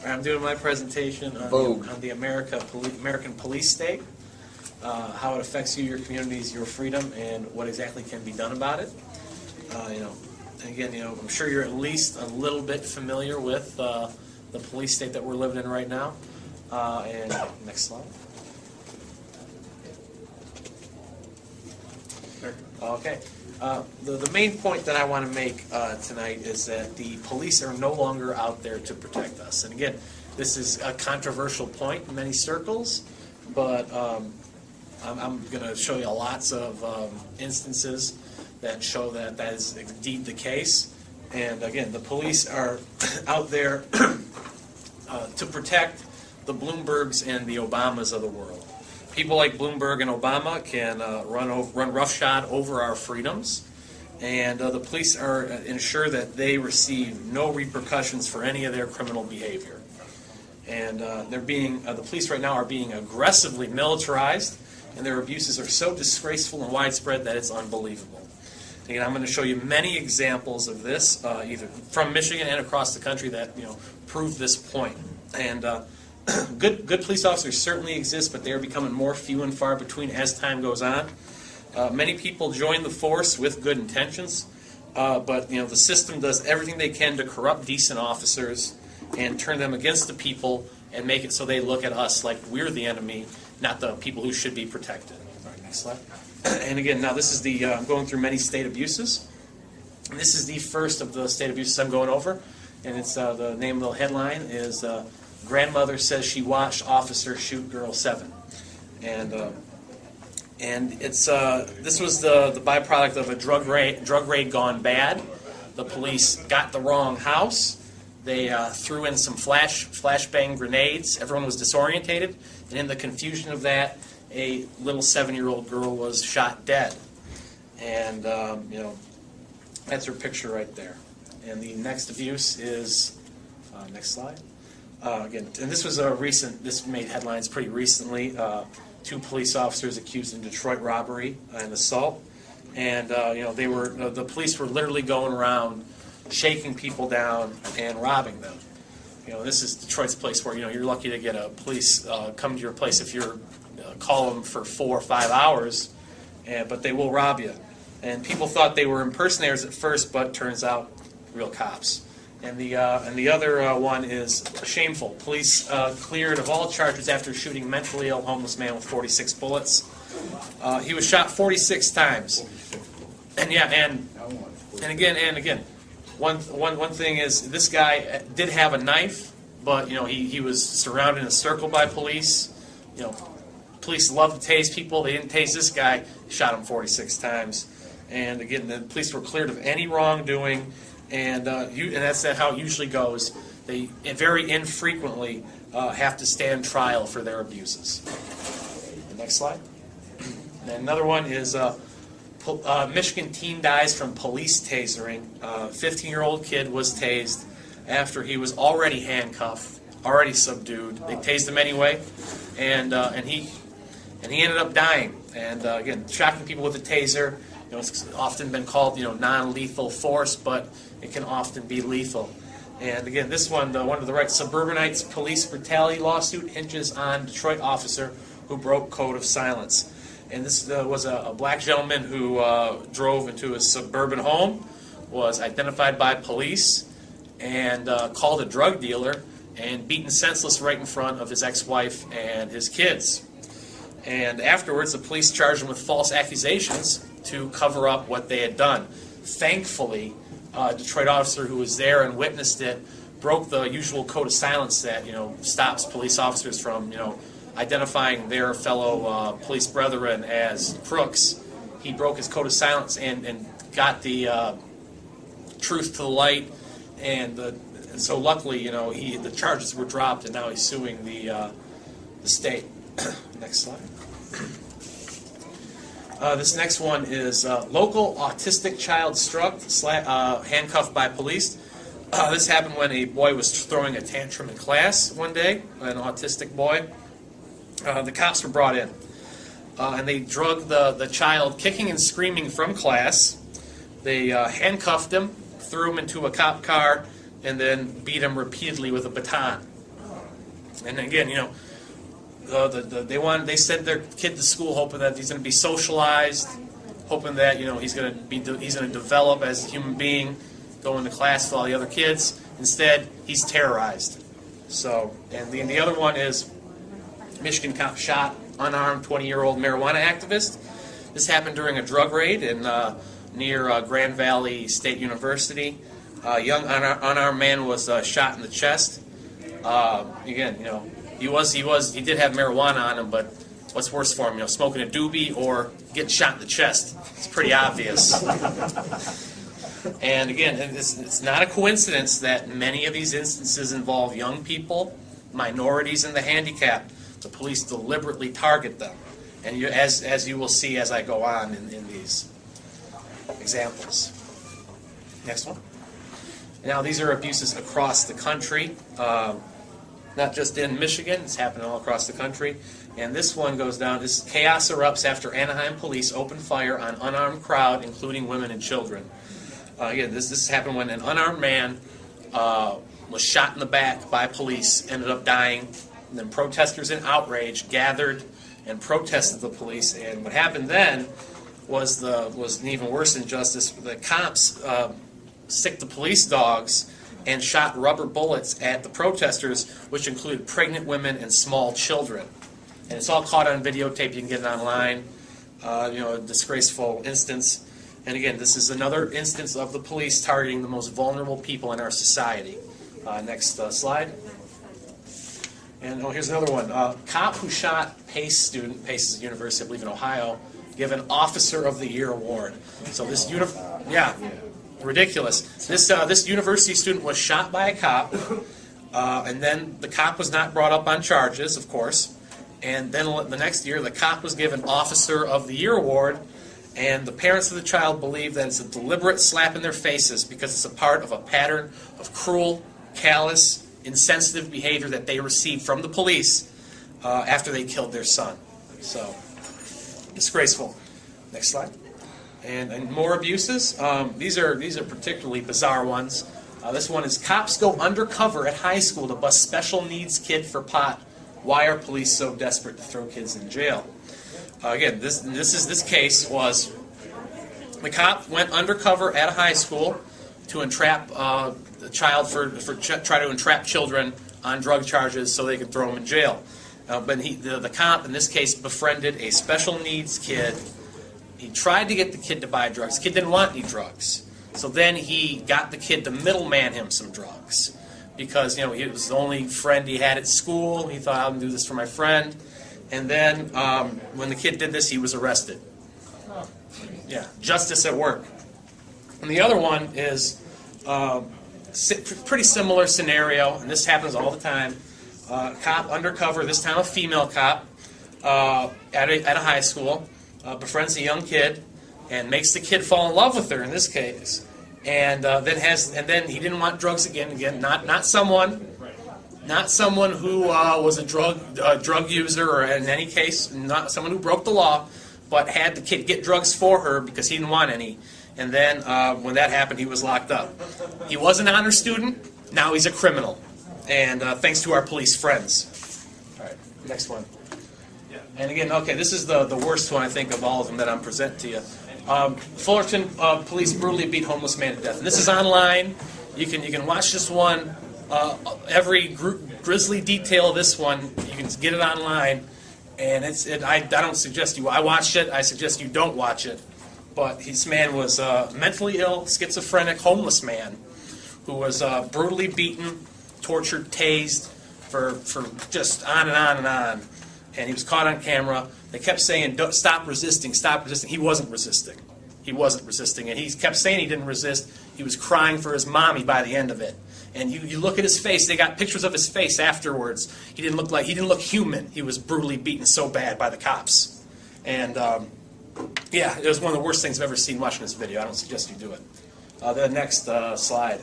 I'm doing my presentation on the American police state, how it affects you, your communities, your freedom, and what exactly can be done about it. And again, I'm sure you're at least a little bit familiar with the police state that we're living in right now. And next slide. Okay. The main point that I want to make tonight is that the police are no longer out there to protect us. And again, this is a controversial point in many circles, but I'm going to show you lots of instances that show that that is indeed the case. And again, the police are out there to protect the Bloombergs and the Obamas of the world. People like Bloomberg and Obama can run roughshod over our freedoms, and the police are ensure that they receive no repercussions for any of their criminal behavior. And the police right now are being aggressively militarized, and their abuses are so disgraceful and widespread that it's unbelievable. And I'm going to show you many examples of this, either from Michigan and across the country, that prove this point. And good police officers certainly exist, but they are becoming more few and far between as time goes on. Many people join the force with good intentions, but the system does everything they can to corrupt decent officers and turn them against the people and make it so they look at us like we're the enemy, not the people who should be protected. All right, next slide. And again, now this is I'm going through many state abuses. And this is the first of the state abuses I'm going over, and it's the name of the headline is Grandmother Says She Watched Officer Shoot Girl 7. And it's this was the byproduct of a drug raid gone bad. The police got the wrong house. They threw in some flashbang grenades. Everyone was disorientated, and in the confusion of that, a little 7-year-old girl was shot dead. And that's her picture right there. And the next abuse is next slide. Again, and this was this made headlines pretty recently. 2 police officers accused in Detroit robbery and assault, and the police were literally going around shaking people down and robbing them. This is Detroit's place where you're lucky to get a police come to your place if you're call them for 4 or 5 hours, but they will rob you. And people thought they were impersonators at first, but turns out real cops. And the other one is shameful. Police cleared of all charges after shooting mentally ill homeless man with 46 bullets. He was shot 46 times. And again, one thing is this guy did have a knife, but he was surrounded in a circle by police. Police love to tase people. They didn't tase this guy. Shot him 46 times. And again, the police were cleared of any wrongdoing. And that's how it usually goes. They very infrequently have to stand trial for their abuses. The next slide. And another one is Michigan teen dies from police tasering. 15-year-old kid was tased after he was already handcuffed, already subdued. They tased him anyway, and he ended up dying. And again, shocking people with a taser. It's often been called, non-lethal force, but it can often be lethal. And again, this one, one of the suburbanites police brutality lawsuit hinges on Detroit officer who broke code of silence. And this was a black gentleman who drove into his suburban home, was identified by police, and called a drug dealer and beaten senseless right in front of his ex-wife and his kids. And afterwards, the police charged him with false accusations to cover up what they had done. Thankfully, a Detroit officer who was there and witnessed it broke the usual code of silence that stops police officers from identifying their fellow police brethren as crooks. He broke his code of silence and got the truth to the light, and so luckily the charges were dropped, and now he's suing the state. Next slide. This next one is local autistic child struck, handcuffed by police. This happened when a boy was throwing a tantrum in class one day, an autistic boy. The cops were brought in, and they dragged the child kicking and screaming from class. They handcuffed him, threw him into a cop car, and then beat him repeatedly with a baton. And again, you know, they sent their kid to school hoping that he's going to be socialized, hoping that, you know, he's going to develop as a human being, go into class with all the other kids. Instead, he's terrorized. So, and the other one is Michigan cop shot unarmed 20-year-old marijuana activist. This happened during a drug raid near Grand Valley State University. A young unarmed man was shot in the chest. Again, you know, he did have marijuana on him, but what's worse for him, you know, smoking a doobie or getting shot in the chest? It's pretty obvious. And again, it's not a coincidence that many of these instances involve young people, minorities, and the handicapped. The police deliberately target them, and as you will see as I go on in these examples. Next one. Now, these are abuses across the country, not just in Michigan. It's happening all across the country. And this one goes down. This chaos erupts after Anaheim police opened fire on unarmed crowd, including women and children. Again, this happened when an unarmed man was shot in the back by police, ended up dying. And then protesters in outrage gathered and protested the police. And what happened then was an even worse injustice. The cops sicked the police dogs and shot rubber bullets at the protesters, which included pregnant women and small children. And it's all caught on videotape. You can get it online. You know, a disgraceful instance. And again, this is another instance of the police targeting the most vulnerable people in our society. Next slide. And here's another one. Cop who shot Pace student, Pace is a university, I believe in Ohio, given Officer of the Year award. So this ridiculous. This university student was shot by a cop, and then the cop was not brought up on charges, of course. And then the next year, the cop was given Officer of the Year award, and the parents of the child believe that it's a deliberate slap in their faces because it's a part of a pattern of cruel, callous, insensitive behavior that they received from the police after they killed their son. So, disgraceful. Next slide. And more abuses. These are particularly bizarre ones. This one is cops go undercover at high school to bust special needs kid for pot. Why are police so desperate to throw kids in jail? Again, this case was the cop went undercover at a high school to entrap the child try to entrap children on drug charges so they could throw them in jail. But the cop in this case befriended a special needs kid. He tried to get the kid to buy drugs. The kid didn't want any drugs, so then he got the kid to middleman him some drugs because, you know, it was the only friend he had at school. He thought, I'll do this for my friend. And then when the kid did this, he was arrested. Yeah, justice at work. And the other one is pretty similar scenario, and this happens all the time. Cop undercover, this time a female cop, at a high school, befriends a young kid and makes the kid fall in love with her in this case, and then he didn't want drugs again, not someone who was a drug user, or in any case not someone who broke the law, but had the kid get drugs for her because he didn't want any. And then when that happened, he was locked up. He was an honor student. Now he's a criminal. And thanks to our police friends. All right, next one. And again, okay, this is the worst one, I think, of all of them that I'm presenting to you. Fullerton police brutally beat homeless man to death. And this is online. You can watch this one. Every grisly detail of this one, you can get it online. And I don't suggest I watched it. I suggest you don't watch it. But this man was a mentally ill, schizophrenic, homeless man who was brutally beaten, tortured, tased for just on and on and on. And he was caught on camera. They kept saying, stop resisting, stop resisting. He wasn't resisting. He wasn't resisting. And he kept saying he didn't resist. He was crying for his mommy by the end of it. And you look at his face. They got pictures of his face afterwards. He didn't look human. He was brutally beaten so bad by the cops. And yeah, it was one of the worst things I've ever seen watching this video. I don't suggest you do it. The next slide.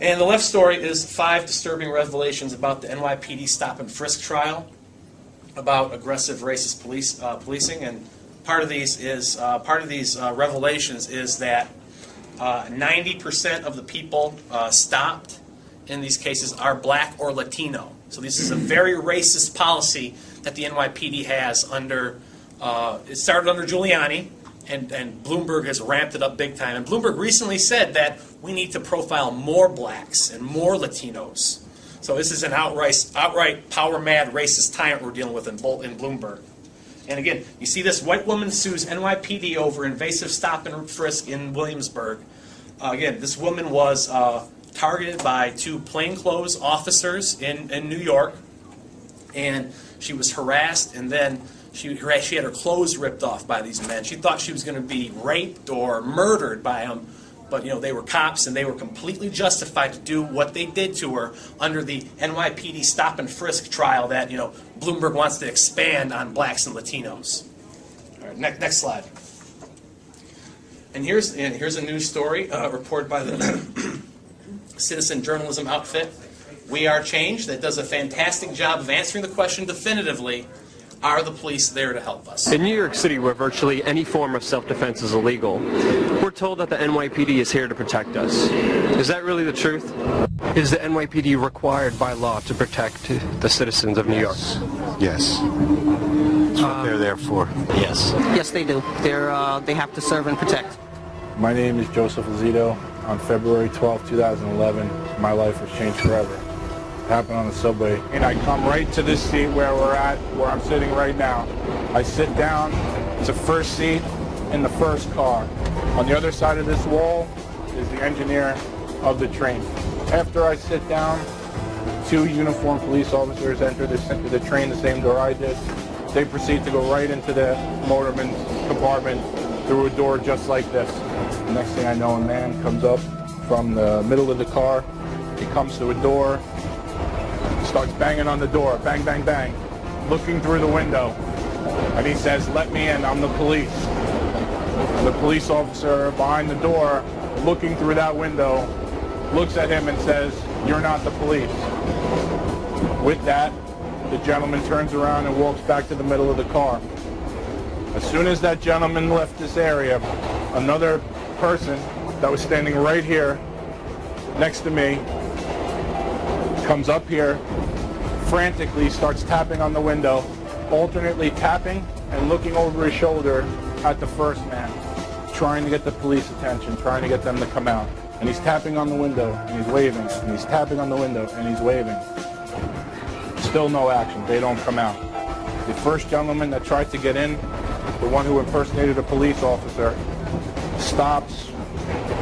And the left story is 5 disturbing revelations about the NYPD stop and frisk trial about aggressive racist policing. And part of these revelations is that 90% of the people stopped in these cases are black or Latino. So this is a very racist policy that the NYPD has under, it started under Giuliani, and Bloomberg has ramped it up big time. And Bloomberg recently said that we need to profile more blacks and more Latinos. So this is an outright power-mad racist tyrant we're dealing with in Bloomberg. And again, you see this white woman sues NYPD over invasive stop and frisk in Williamsburg. Again, this woman was targeted by two plainclothes officers in New York, and she was harassed, and then she had her clothes ripped off by these men. She thought she was going to be raped or murdered by them, but they were cops, and they were completely justified to do what they did to her under the NYPD stop and frisk trial that Bloomberg wants to expand on blacks and Latinos. All right, next slide. And here's a news story reported by the citizen journalism outfit We Are Change that does a fantastic job of answering the question definitively: are the police there to help us? In New York City, where virtually any form of self-defense is illegal, we're told that the NYPD is here to protect us. Is that really the truth? Is the NYPD required by law to protect the citizens of New York? Yes. That's what they're there for. Yes. Yes, they do. They have to serve and protect. My name is Joseph Lozito. On February 12, 2011, my life was changed forever. It happened on the subway. And I come right to this seat where I'm sitting right now. I sit down. It's a first seat in the first car. On the other side of this wall is the engineer of the train. After I sit down, two uniformed police officers enter the train the same door I did. They proceed to go right into the motorman's compartment through a door just like this. The next thing I know, a man comes up from the middle of the car. He comes to a door, starts banging on the door, bang, bang, bang, looking through the window. And he says, "Let me in, I'm the police." And the police officer behind the door, looking through that window, looks at him and says, "You're not the police." With that, the gentleman turns around and walks back to the middle of the car. As soon as that gentleman left this area, another person that was standing right here next to me comes up here, frantically starts tapping on the window, alternately tapping and looking over his shoulder at the first man, trying to get the police attention, trying to get them to come out. And he's tapping on the window and he's waving, and he's tapping on the window and he's waving. Still no action. They don't come out. The first gentleman that tried to get in, the one who impersonated a police officer, stops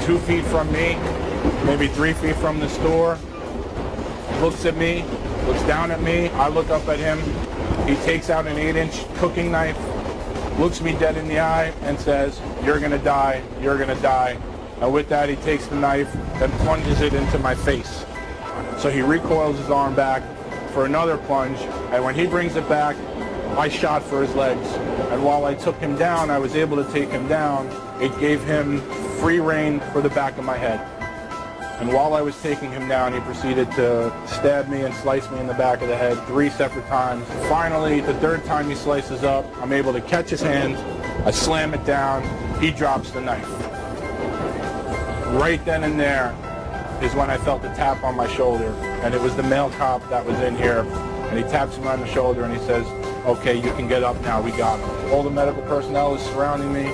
2 feet from me, maybe 3 feet from the store, looks at me, looks down at me, I look up at him, he takes out an 8-inch cooking knife, looks me dead in the eye and says, "You're gonna die, you're gonna die." And with that, he takes the knife and plunges it into my face. So he recoils his arm back for another plunge, and when he brings it back, I shot for his legs. And while I took him down, I was able to take him down. It gave him free rein for the back of my head. And while I was taking him down, he proceeded to stab me and slice me in the back of the head 3 separate times. Finally, the third time he slices up, I'm able to catch his hand, I slam it down, he drops the knife. Right then and there is when I felt a tap on my shoulder, and it was the male cop that was in here, and he taps me on the shoulder and he says, "Okay, you can get up now, we got him." All the medical personnel is surrounding me.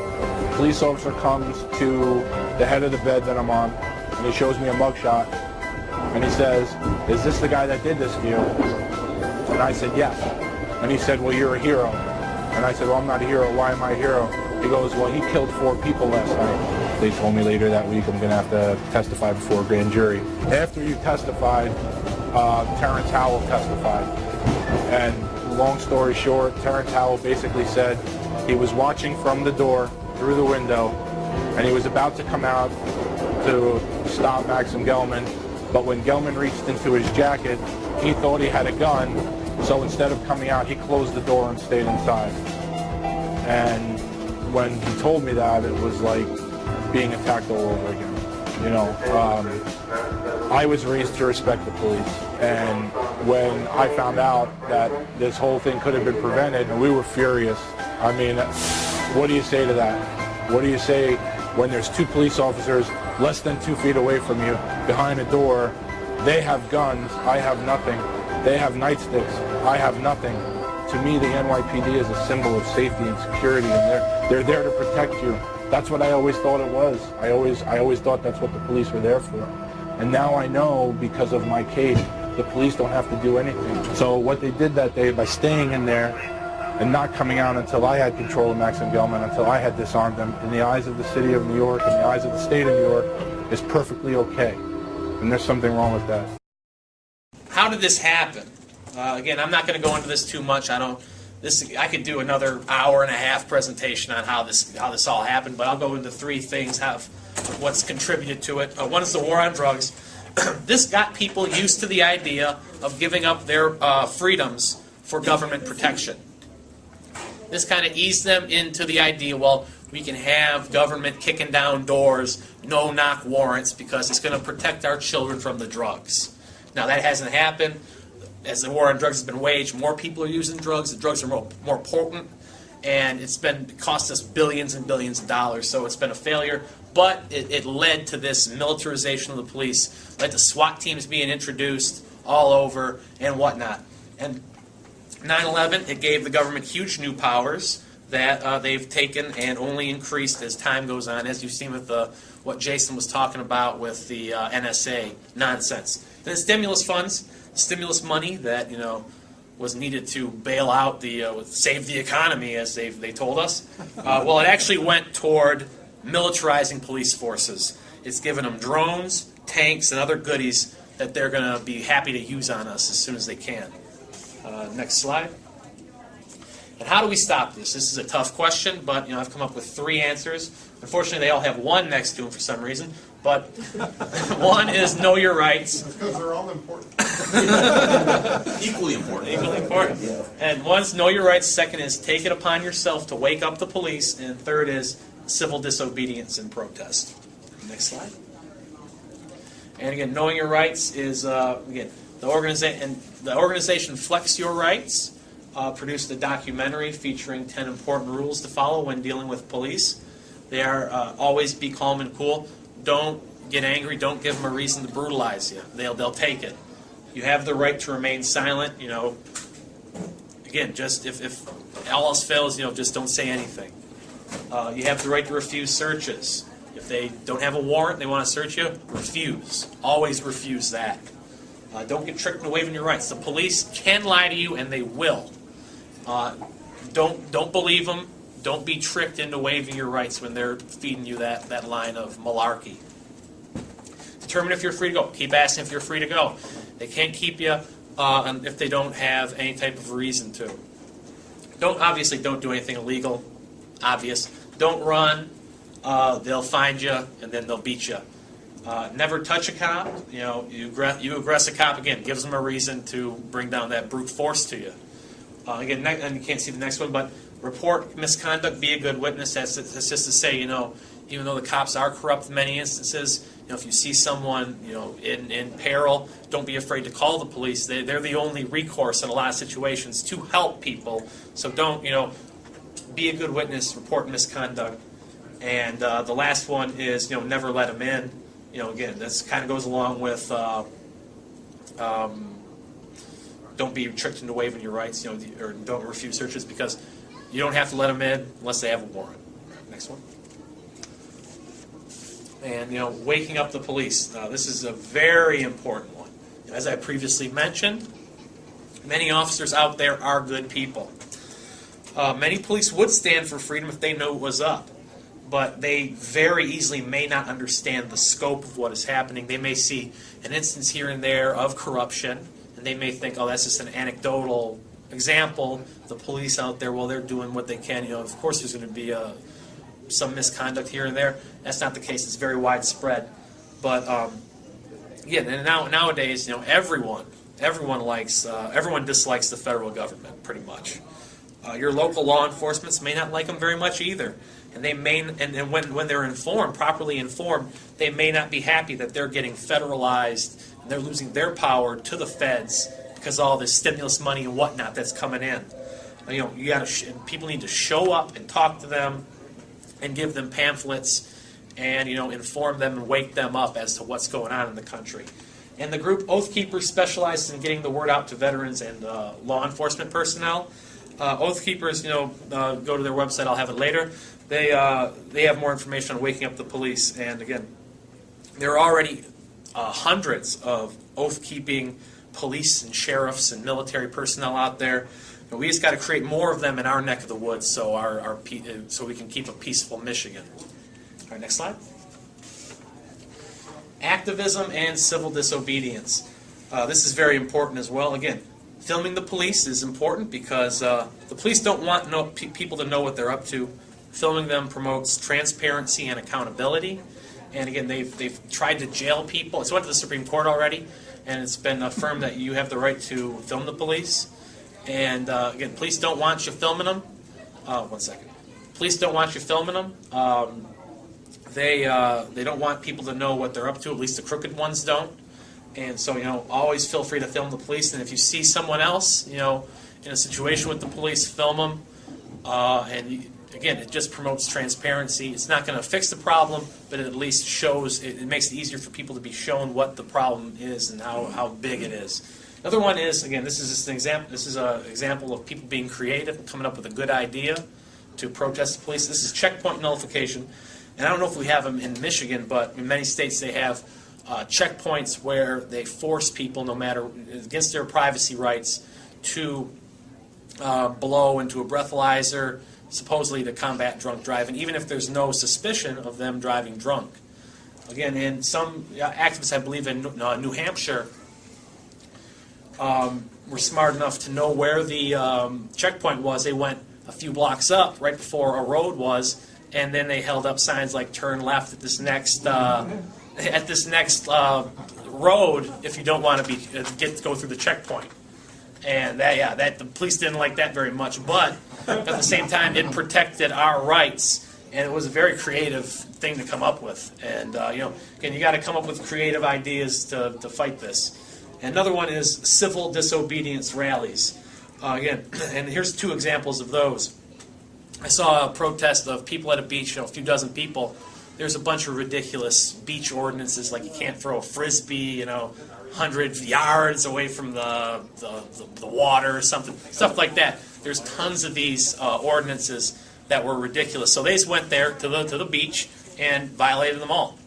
The police officer comes to the head of the bed that I'm on, and he shows me a mugshot, and he says, "Is this the guy that did this to you?" And I said, "Yes." And he said, "Well, you're a hero." And I said, "Well, I'm not a hero. Why am I a hero?" He goes, "Well, he killed 4 people last night." They told me later that week I'm going to have to testify before a grand jury. After you testified, Terrence Howell testified. And long story short, Terrence Howell basically said he was watching from the door through the window, and he was about to come out to stop Maxim Gelman, but when Gelman reached into his jacket, he thought he had a gun, so instead of coming out, he closed the door and stayed inside. And when he told me that, it was like being attacked all over again. You know, I was raised to respect the police, and when I found out that this whole thing could have been prevented, we were furious. I mean, what do you say to that? What do you say when there's 2 police officers less than 2 feet away from you, behind a door, They have guns, I have nothing. They have nightsticks, I have nothing. To me, the NYPD is a symbol of safety and security, and they're there to protect you. That's what I always thought it was. I always thought that's what the police were there for. And now I know, because of my case, the police don't have to do anything. So what they did that day, by staying in there and not coming out until I had control of Max and Gelman, until I had disarmed them, in the eyes of the city of New York, in the eyes of the state of New York, is perfectly okay. And there's something wrong with that. How did this happen? Again, I'm not going to go into this too much. I could do another hour-and-a-half presentation on how this all happened, but I'll go into three things of what's contributed to it. One is the war on drugs. This got people used to the idea of giving up their freedoms for government protection. This kind of eased them into the idea, well, we can have government kicking down doors, no-knock warrants, because it's going to protect our children from the drugs. Now, that hasn't happened. As the war on drugs has been waged, more people are using drugs. The drugs are more potent, and it's cost us billions and billions of dollars. So it's been a failure. But it led to this militarization of the police, led to SWAT teams being introduced all over and whatnot. And 9/11, it gave the government huge new powers that they've taken and only increased as time goes on, as you've seen with what Jason was talking about with the NSA nonsense. And the stimulus funds, stimulus money that was needed to bail out save the economy, as they told us. Well, it actually went toward militarizing police forces. It's given them drones, tanks, and other goodies that they're going to be happy to use on us as soon as they can. Next slide. And how do we stop this? This is a tough question, but I've come up with three answers. Unfortunately, they all have one next to them for some reason. But one is know your rights. Because they're all important. Equally important. Equally important. And one's know your rights. Second is take it upon yourself to wake up the police. And third is civil disobedience and protest. Next slide. And again, knowing your rights is again the organization Flex Your Rights produced a documentary featuring 10 important rules to follow when dealing with police. They are always be calm and cool. Don't get angry. Don't give them a reason to brutalize you. They'll take it. You have the right to remain silent. Again, just if all else fails, just don't say anything. You have the right to refuse searches. If they don't have a warrant, they want to search you, refuse. Always refuse that. Don't get tricked into waiving your rights. The police can lie to you, and they will. Don't believe them. Don't be tricked into waiving your rights when they're feeding you that line of malarkey. Determine if you're free to go. Keep asking if you're free to go. They can't keep you if they don't have any type of reason to. Obviously don't do anything illegal. Obvious. Don't run. They'll find you, and then they'll beat you. Never touch a cop. You aggress a cop, again, gives them a reason to bring down that brute force to you. Again, and you can't see the next one, but report misconduct, be a good witness. That's just to say, even though the cops are corrupt in many instances, if you see someone, in peril, don't be afraid to call the police. They're the only recourse in a lot of situations to help people. So don't, be a good witness, report misconduct. And the last one is, never let them in. Again, this kind of goes along with don't be tricked into waiving your rights, or don't refuse searches, because you don't have to let them in unless they have a warrant. Next one. And, waking up the police. This is a very important one. As I previously mentioned, many officers out there are good people. Many police would stand for freedom if they knew it was up. But they very easily may not understand the scope of what is happening. They may see an instance here and there of corruption, and they may think, oh, that's just an anecdotal example. The police out there, well, they're doing what they can. Of course there's going to be some misconduct here and there. That's not the case. It's very widespread. But, and nowadays, everyone dislikes the federal government, pretty much. Your local law enforcement may not like them very much either. And they may, and when they're properly informed, they may not be happy that they're getting federalized and they're losing their power to the feds because of all this stimulus money and whatnot that's coming in. People need to show up and talk to them and give them pamphlets and inform them and wake them up as to what's going on in the country. And the group Oath Keepers specializes in getting the word out to veterans and law enforcement personnel. Oath Keepers, go to their website. I'll have it later. They have more information on waking up the police. And again, there are already hundreds of oath-keeping police and sheriffs and military personnel out there. And we just got to create more of them in our neck of the woods so so we can keep a peaceful Michigan. All right, next slide. Activism and civil disobedience. This is very important as well. Again, filming the police is important because the police don't want people to know what they're up to. Filming them promotes transparency and accountability. And again, they've tried to jail people. It's went to the Supreme Court already, and it's been affirmed that you have the right to film the police. And again, police don't want you filming them. One second. Police don't want you filming them. They don't want people to know what they're up to. At least the crooked ones don't. And so, always feel free to film the police. And if you see someone else, in a situation with the police, film them. Again, it just promotes transparency. It's not going to fix the problem, but it at least shows, it makes it easier for people to be shown what the problem is and how big it is. Another one is, again, this is just an example. This is an example of people being creative and coming up with a good idea to protest the police. This is checkpoint nullification. And I don't know if we have them in Michigan, but in many states they have checkpoints where they force people, no matter, against their privacy rights, to blow into a breathalyzer, supposedly to combat drunk driving, even if there's no suspicion of them driving drunk. Again, and some activists, I believe in New Hampshire, were smart enough to know where the checkpoint was. They went a few blocks up, right before a road was, and then they held up signs like "Turn left at this next road if you don't want to go through the checkpoint." And that the police didn't like that very much, but at the same time, it protected our rights, and it was a very creative thing to come up with. And again, you got to come up with creative ideas to fight this. And another one is civil disobedience rallies. Again, and here's two examples of those. I saw a protest of people at a beach, a few dozen people. There's a bunch of ridiculous beach ordinances, like you can't throw a frisbee, 100 yards away from the water or something, stuff like that. There's tons of these ordinances that were ridiculous. So they just went there to the beach and violated them all.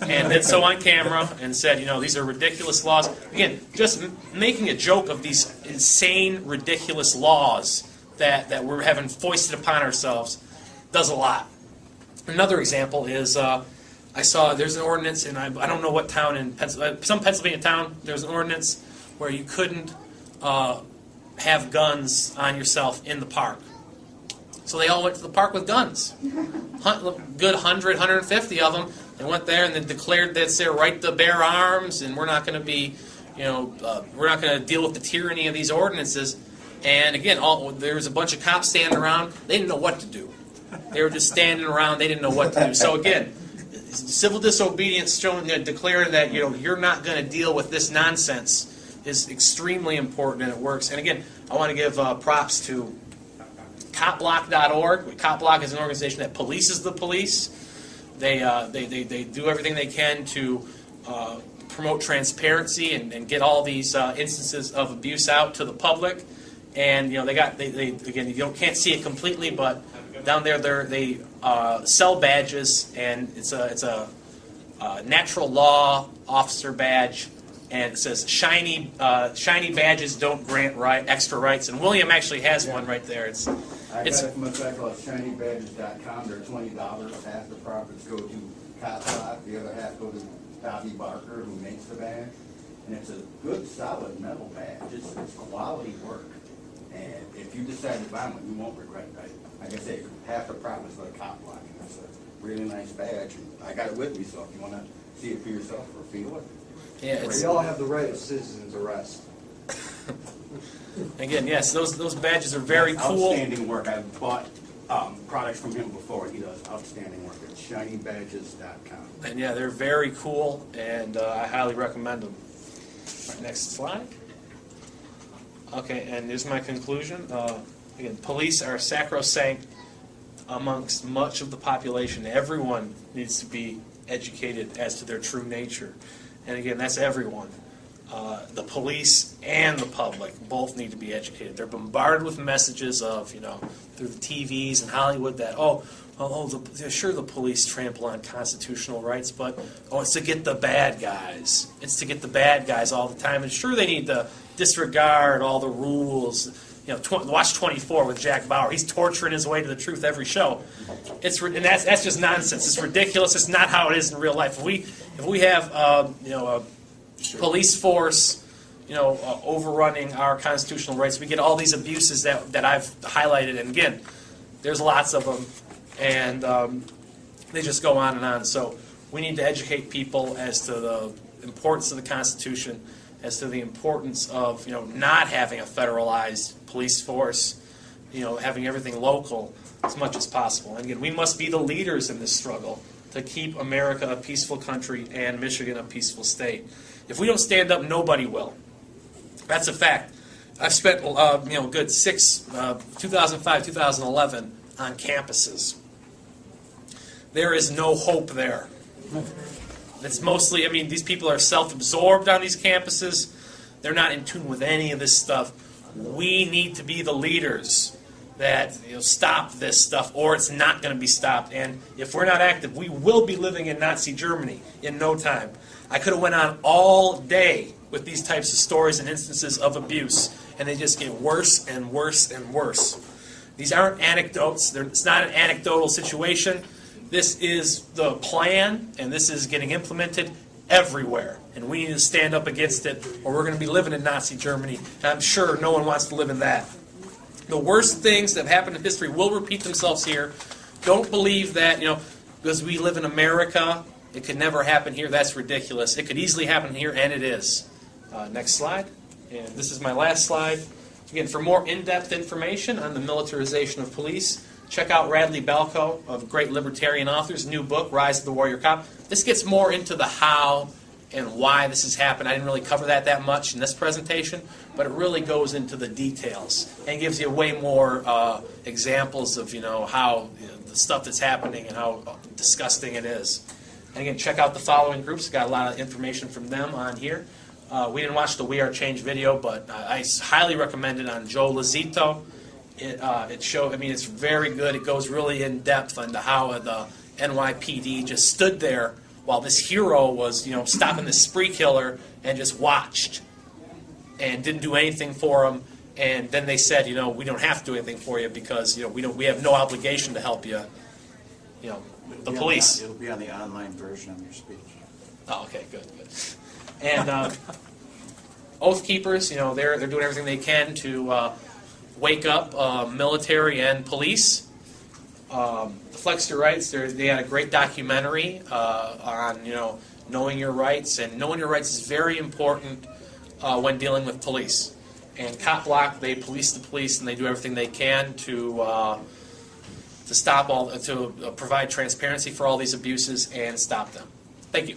And did so on camera and said, these are ridiculous laws. Again, just making a joke of these insane, ridiculous laws that we're having foisted upon ourselves does a lot. Another example is I saw there's an ordinance, and I don't know what town in some Pennsylvania town, there's an ordinance where you couldn't have guns on yourself in the park. So they all went to the park with guns. Good 100, 150 of them. They went there and they declared that's their right to bear arms, and we're not going to be, we're not going to deal with the tyranny of these ordinances. And again, there was a bunch of cops standing around. They didn't know what to do. They were just standing around. They didn't know what to do. So again, civil disobedience declaring that you're not going to deal with this nonsense is extremely important, and it works. And again, I want to give props to copblock.org. Copblock is an organization that polices the police. They do everything they can to promote transparency and get all these instances of abuse out to the public. And again, you can't see it completely, but down there they sell badges, and it's a natural law officer badge, and it says shiny badges don't grant extra rights. And William actually has one right there. I got it from a site called shinybadges.com. They're $20. Half the profits go to Copblock, the other half go to Bobby Barker, who makes the badge. And it's a good, solid metal badge. It's quality work. And if you decide to buy one, you won't regret it. Like I say, half the profits go to Copblock. And it's a really nice badge. And I got it with me, so if you want to see it for yourself or feel it. Yeah, we all have the right of citizens arrest. Again, yes, those badges are very cool. Outstanding work. I've bought products from him before. He does outstanding work at shinybadges.com. And yeah, they're very cool, and I highly recommend them. All right, next slide. Okay, and here's my conclusion. Again, police are sacrosanct amongst much of the population. Everyone needs to be educated as to their true nature. And again, that's everyone. The police and the public both need to be educated. They're bombarded with messages of, through the TVs and Hollywood that, sure, the police trample on constitutional rights, but, it's to get the bad guys. It's to get the bad guys all the time. And sure, they need to disregard all the rules. Watch 24 with Jack Bauer. He's torturing his way to the truth every show. And that's just nonsense. It's ridiculous. It's not how it is in real life. If we have a police force, overrunning our constitutional rights, we get all these abuses that I've highlighted. And again, there's lots of them, and they just go on and on. So we need to educate people as to the importance of the Constitution, as to the importance of not having a federalized police force, having everything local as much as possible. And again, we must be the leaders in this struggle to keep America a peaceful country and Michigan a peaceful state. If we don't stand up, nobody will. That's a fact. I've spent good 2005, 2011 on campuses. There is no hope there. It's mostly, these people are self-absorbed on these campuses. They're not in tune with any of this stuff. We need to be the leaders that stop this stuff, or it's not going to be stopped. And if we're not active, we will be living in Nazi Germany in no time. I could have went on all day with these types of stories and instances of abuse, and they just get worse and worse and worse. These aren't anecdotes. It's not an anecdotal situation. This is the plan, and this is getting implemented everywhere. And we need to stand up against it, or we're going to be living in Nazi Germany. And I'm sure no one wants to live in that. The worst things that have happened in history will repeat themselves here. Don't believe that, because we live in America, it could never happen here. That's ridiculous. It could easily happen here, and it is. Next slide. And this is my last slide. Again, for more in-depth information on the militarization of police, check out Radley Balko, of great libertarian author's new book, Rise of the Warrior Cop. This gets more into the how and why this has happened. I didn't really cover that much in this presentation, but it really goes into the details and gives you way more examples of how the stuff that's happening and how disgusting it is. And again, check out the following groups. Got a lot of information from them on here. We didn't watch the We Are Change video, but I highly recommend it on Joe Lazito. It's very good. It goes really in depth into how the NYPD just stood there while this hero was, stopping this spree killer and just watched and didn't do anything for him. And then they said, we don't have to do anything for you because, we have no obligation to help you. The police. It'll be on the online version of your speech. Oh, okay, good. And Oath Keepers, they're doing everything they can to wake up military and police. The Flex Your Rights, they had a great documentary on knowing your rights, and knowing your rights is very important when dealing with police. And Cop Block, they police the police, and they do everything they can to stop to provide transparency for all these abuses and stop them. Thank you.